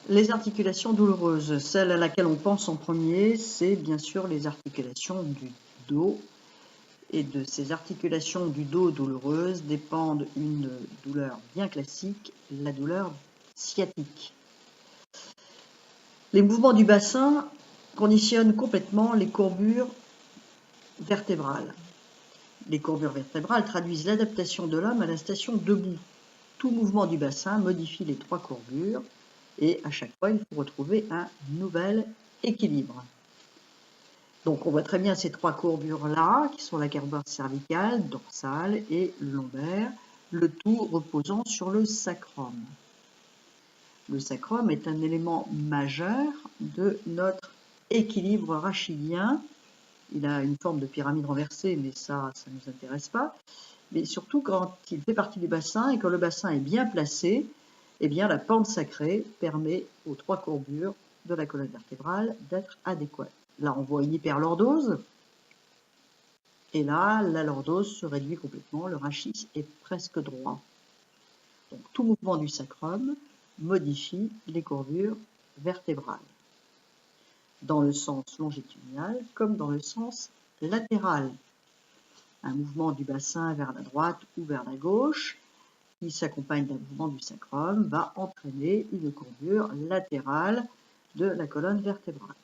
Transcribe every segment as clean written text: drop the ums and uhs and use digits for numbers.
Les articulations douloureuses, celle à laquelle on pense en premier, c'est bien sûr les articulations du dos. Et de ces articulations du dos douloureuses dépendent une douleur bien classique, la douleur sciatique. Les mouvements du bassin conditionnent complètement les courbures vertébrales. Les courbures vertébrales traduisent l'adaptation de l'homme à la station debout. Tout mouvement du bassin modifie les trois courbures et à chaque fois, il faut retrouver un nouvel équilibre. Donc on voit très bien ces trois courbures-là, qui sont la courbure cervicale, dorsale et lombaire, le tout reposant sur le sacrum. Le sacrum est un élément majeur de notre équilibre rachidien. Il a une forme de pyramide renversée, mais ça ne nous intéresse pas. Mais surtout quand il fait partie du bassin et quand le bassin est bien placé, eh bien la pente sacrée permet aux trois courbures de la colonne vertébrale d'être adéquates. Là, on voit une hyperlordose. Et là, la lordose se réduit complètement, le rachis est presque droit. Donc, tout mouvement du sacrum modifie les courbures vertébrales, dans le sens longitudinal comme dans le sens latéral. Un mouvement du bassin vers la droite ou vers la gauche, qui s'accompagne d'un mouvement du sacrum, va entraîner une courbure latérale de la colonne vertébrale.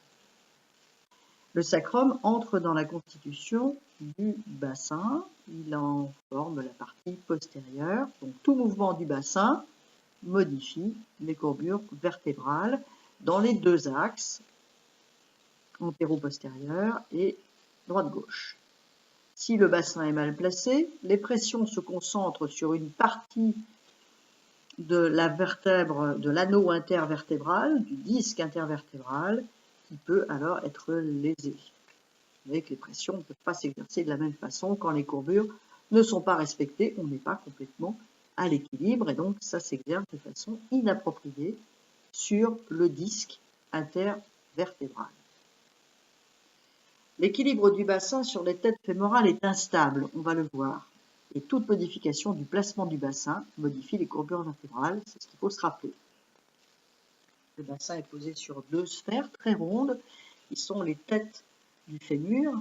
Le sacrum entre dans la constitution du bassin, il en forme la partie postérieure. Donc tout mouvement du bassin modifie les courbures vertébrales dans les deux axes, antéro-postérieur et droite-gauche. Si le bassin est mal placé, les pressions se concentrent sur une partie de la vertèbre, de l'anneau intervertébral, du disque intervertébral, qui peut alors être lésé. Vous voyez que les pressions ne peuvent pas s'exercer de la même façon quand les courbures ne sont pas respectées, on n'est pas complètement à l'équilibre et donc ça s'exerce de façon inappropriée sur le disque intervertébral. L'équilibre du bassin sur les têtes fémorales est instable, on va le voir, et toute modification du placement du bassin modifie les courbures vertébrales, c'est ce qu'il faut se rappeler. Le bassin est posé sur deux sphères très rondes, qui sont les têtes du fémur,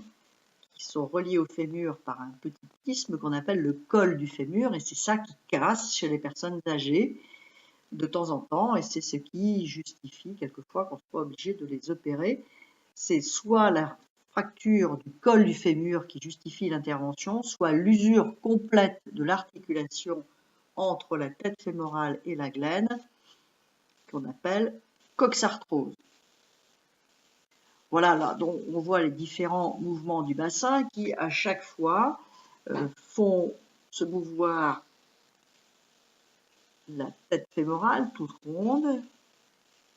qui sont reliées au fémur par un petit isthme qu'on appelle le col du fémur, et c'est ça qui casse chez les personnes âgées de temps en temps, et c'est ce qui justifie quelquefois qu'on soit obligé de les opérer. C'est soit la fracture du col du fémur qui justifie l'intervention, soit l'usure complète de l'articulation entre la tête fémorale et la glène, qu'on appelle coxarthrose. Voilà, là, donc on voit les différents mouvements du bassin qui, à chaque fois, font se mouvoir la tête fémorale toute ronde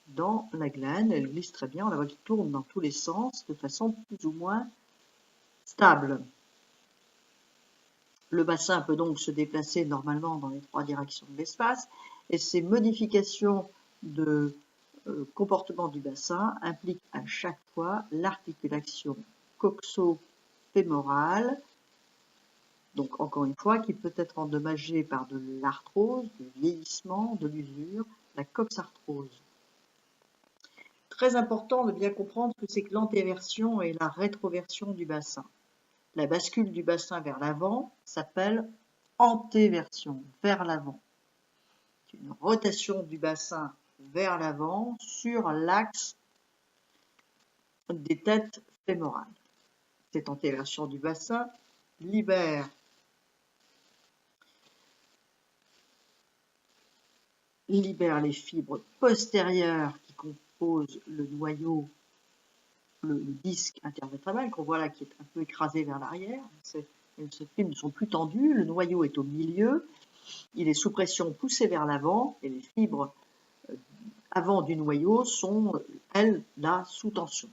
dans la glène. Elle glisse très bien, on la voit qui tourne dans tous les sens de façon plus ou moins stable. Le bassin peut donc se déplacer normalement dans les trois directions de l'espace et ces modifications de comportement du bassin implique à chaque fois l'articulation coxo-fémorale, donc encore une fois, qui peut être endommagée par de l'arthrose, du vieillissement, de l'usure, la coxarthrose. Très important de bien comprendre que c'est que l'antéversion et la rétroversion du bassin. La bascule du bassin vers l'avant s'appelle antéversion, vers l'avant. C'est une rotation du bassin vers l'avant sur l'axe des têtes fémorales. Cette antéversion du bassin libère les fibres postérieures qui composent le noyau, le disque intervertébral, qu'on voit là qui est un peu écrasé vers l'arrière. Ces fibres ne sont plus tendues, le noyau est au milieu, il est sous pression poussé vers l'avant et les fibres avant du noyau sont, elles, là, sous tension.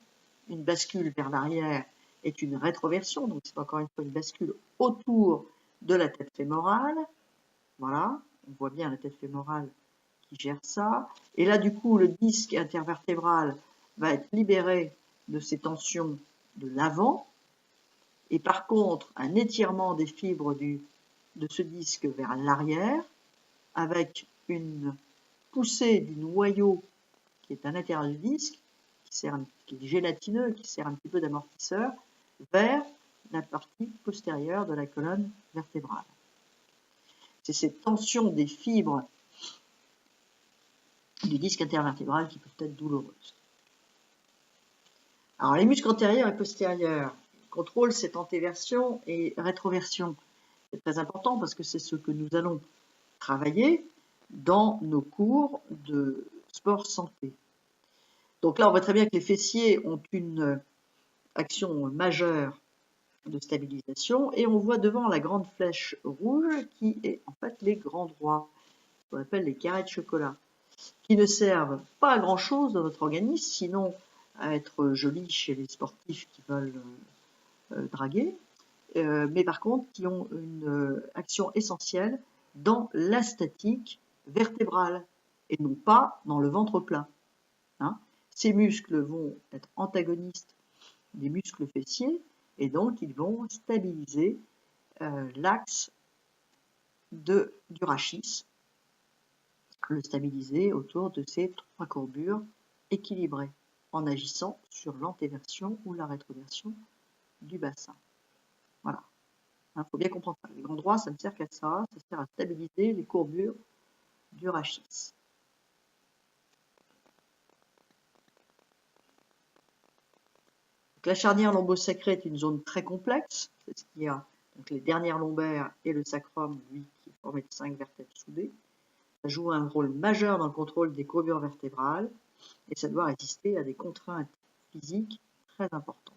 Une bascule vers l'arrière est une rétroversion, donc c'est encore une fois une bascule autour de la tête fémorale. Voilà, on voit bien la tête fémorale qui gère ça. Et là, du coup, le disque intervertébral va être libéré de ces tensions de l'avant. Et par contre, un étirement des fibres de ce disque vers l'arrière, avec une poussée du noyau qui est à l'intérieur du disque, qui est gélatineux, qui sert un petit peu d'amortisseur, vers la partie postérieure de la colonne vertébrale. C'est cette tension des fibres du disque intervertébral qui peuvent être douloureuses. Alors les muscles antérieurs et postérieurs contrôlent cette antéversion et rétroversion. C'est très important parce que c'est ce que nous allons travailler dans nos cours de sport santé. Donc là, on voit très bien que les fessiers ont une action majeure de stabilisation et on voit devant la grande flèche rouge qui est en fait les grands droits, ce qu'on appelle les carrés de chocolat, qui ne servent pas à grand chose dans notre organisme, sinon à être jolis chez les sportifs qui veulent draguer, mais par contre qui ont une action essentielle dans la statique vertébrale et non pas dans le ventre plat. Hein. Ces muscles vont être antagonistes des muscles fessiers et donc ils vont stabiliser l'axe du rachis, le stabiliser autour de ces trois courbures équilibrées en agissant sur l'antéversion ou la rétroversion du bassin. Voilà. Il faut bien comprendre ça. Les grands droits, ça ne sert qu'à ça, ça sert à stabiliser les courbures du rachis. Donc, la charnière lombosacrée est une zone très complexe, c'est ce qu'il y a donc les dernières lombaires et le sacrum, lui, qui est formé de 5 vertèbres soudées. Ça joue un rôle majeur dans le contrôle des courbures vertébrales et ça doit résister à des contraintes physiques très importantes.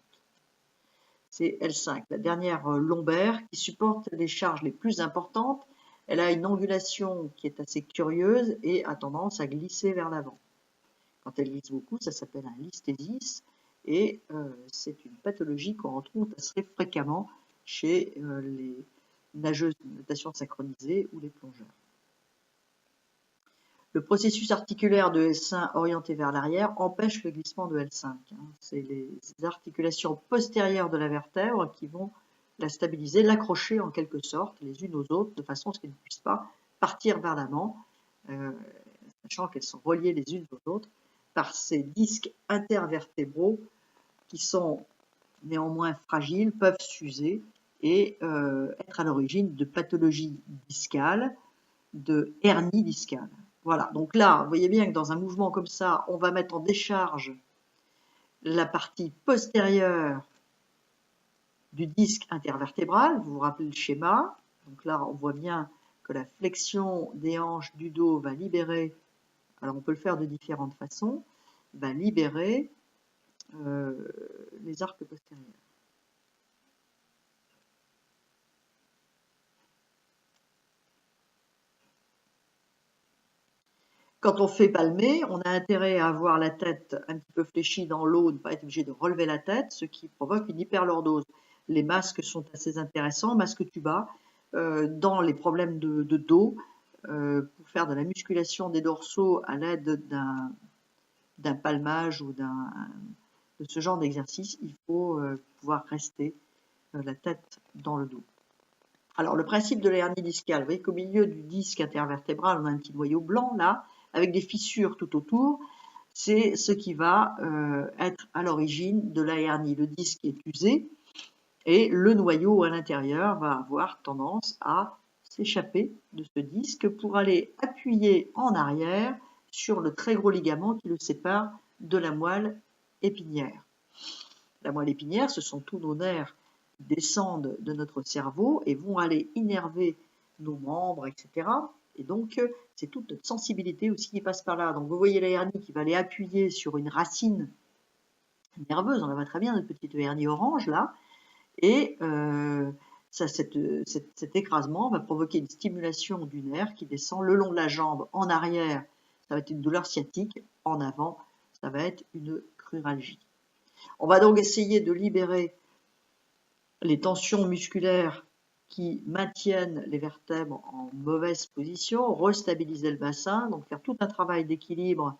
C'est L5, la dernière lombaire qui supporte les charges les plus importantes. Elle a une angulation qui est assez curieuse et a tendance à glisser vers l'avant. Quand elle glisse beaucoup, ça s'appelle un listhésis et c'est une pathologie qu'on retrouve assez fréquemment chez les nageuses de natation synchronisée ou les plongeurs. Le processus articulaire de L1 orienté vers l'arrière empêche le glissement de L5. C'est les articulations postérieures de la vertèbre qui vont la stabiliser, l'accrocher en quelque sorte les unes aux autres de façon à ce qu'elles ne puissent pas partir vers l'avant, sachant qu'elles sont reliées les unes aux autres par ces disques intervertébraux qui sont néanmoins fragiles, peuvent s'user et être à l'origine de pathologies discales, de hernie discale. Voilà, donc là, vous voyez bien que dans un mouvement comme ça, on va mettre en décharge la partie postérieure du disque intervertébral. Vous vous rappelez le schéma. Donc là, on voit bien que la flexion des hanches du dos va libérer, alors on peut le faire de différentes façons, va libérer les arcs postérieurs. Quand on fait palmer, on a intérêt à avoir la tête un petit peu fléchie dans l'eau, ne pas être obligé de relever la tête, ce qui provoque une hyperlordose. Les masques sont assez intéressants, masque tuba, dans les problèmes de dos, pour faire de la musculation des dorsaux à l'aide d'un palmage ou de ce genre d'exercice, il faut pouvoir rester la tête dans le dos. Alors, le principe de la hernie discale, vous voyez qu'au milieu du disque intervertébral, on a un petit noyau blanc là, avec des fissures tout autour. C'est ce qui va être à l'origine de la hernie. Le disque est usé et le noyau à l'intérieur va avoir tendance à s'échapper de ce disque pour aller appuyer en arrière sur le très gros ligament qui le sépare de la moelle épinière. La moelle épinière, ce sont tous nos nerfs qui descendent de notre cerveau et vont aller innerver nos membres, etc. Et donc, c'est toute notre sensibilité aussi qui passe par là. Donc, vous voyez la hernie qui va aller appuyer sur une racine nerveuse. On la voit très bien, notre petite hernie orange, là. Et cet écrasement va provoquer une stimulation du nerf qui descend le long de la jambe en arrière. Ça va être une douleur sciatique. En avant, ça va être une cruralgie. On va donc essayer de libérer les tensions musculaires qui maintiennent les vertèbres en mauvaise position, restabiliser le bassin, donc faire tout un travail d'équilibre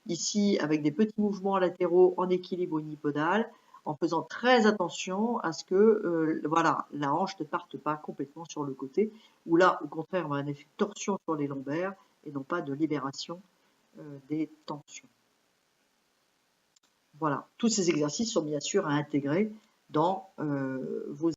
ici avec des petits mouvements latéraux en équilibre unipodal, en faisant très attention à ce que voilà, la hanche ne parte pas complètement sur le côté, ou là au contraire on a un effet de torsion sur les lombaires et non pas de libération des tensions. Voilà, tous ces exercices sont bien sûr à intégrer dans vos